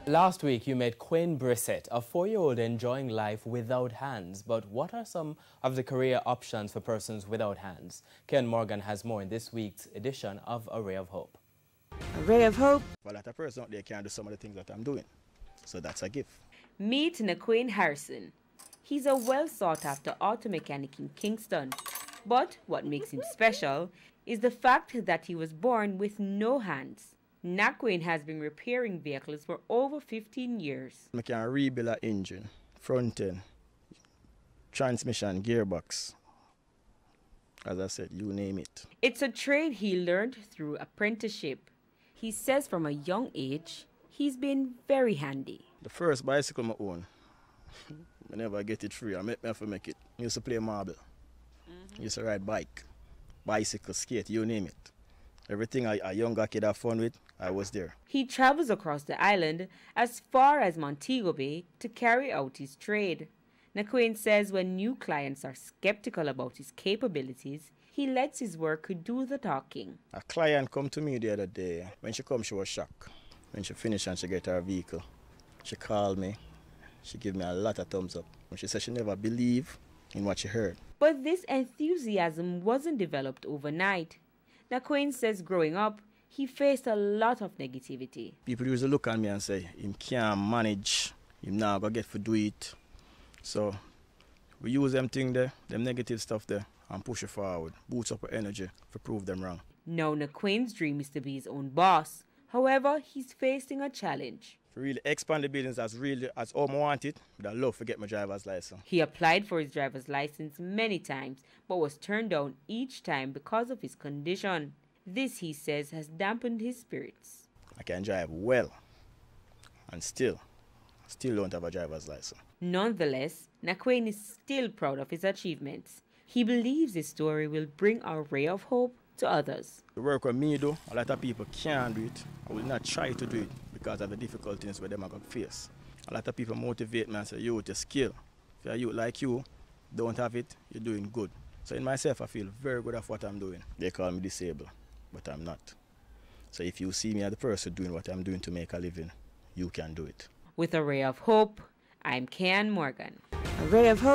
Last week, you met Quinn Brissett, a 4-year-old enjoying life without hands. But what are some of the career options for persons without hands? Ken Morgan has more in this week's edition of A Ray of Hope. A Ray of Hope. Well, that a person out there can do some of the things that I'm doing. So that's a gift. Meet Naquanne Harrison. He's a well-sought-after auto mechanic in Kingston. But what makes him special is the fact that he was born with no hands. Naquanne has been repairing vehicles for over 15 years. I can rebuild an engine, front end, transmission, gearbox. As I said, you name it. It's a trade he learned through apprenticeship. He says from a young age, he's been very handy. The first bicycle I own, I never get it free. I have to make it. I used to play marble. I used to ride bike, bicycle, skate, you name it. Everything a younger kid have fun with, I was there. He travels across the island as far as Montego Bay to carry out his trade. Naquanne says when new clients are skeptical about his capabilities, he lets his work do the talking. A client come to me the other day. When she come, she was shocked. When she finished and she get her vehicle, she called me. She gave me a lot of thumbs up. She said she never believed in what she heard. But this enthusiasm wasn't developed overnight. Naquanne says growing up, he faced a lot of negativity. People used to look at me and say, him can't manage, him now go get to do it. So we use them thing there, them negative stuff there, and push it forward, boost up our energy to prove them wrong. Now Naquanne's dream is to be his own boss. However, he's facing a challenge. To really expand the business as all I want it, but I love to get my driver's license. He applied for his driver's license many times, but was turned down each time because of his condition. This, he says, has dampened his spirits. I can drive well, and still don't have a driver's license. Nonetheless, Naquanne is still proud of his achievements. He believes his story will bring a ray of hope to others. The work with me, though, a lot of people can't do it. I will not try to do it because of the difficulties where them are going to face. A lot of people motivate me and say, you with your skill. If you're youth like you, don't have it, you're doing good. So in myself, I feel very good at what I'm doing. They call me disabled, but I'm not. So if you see me as the person doing what I'm doing to make a living, you can do it. With A Ray of Hope, I'm Ken Morgan. A Ray of Hope.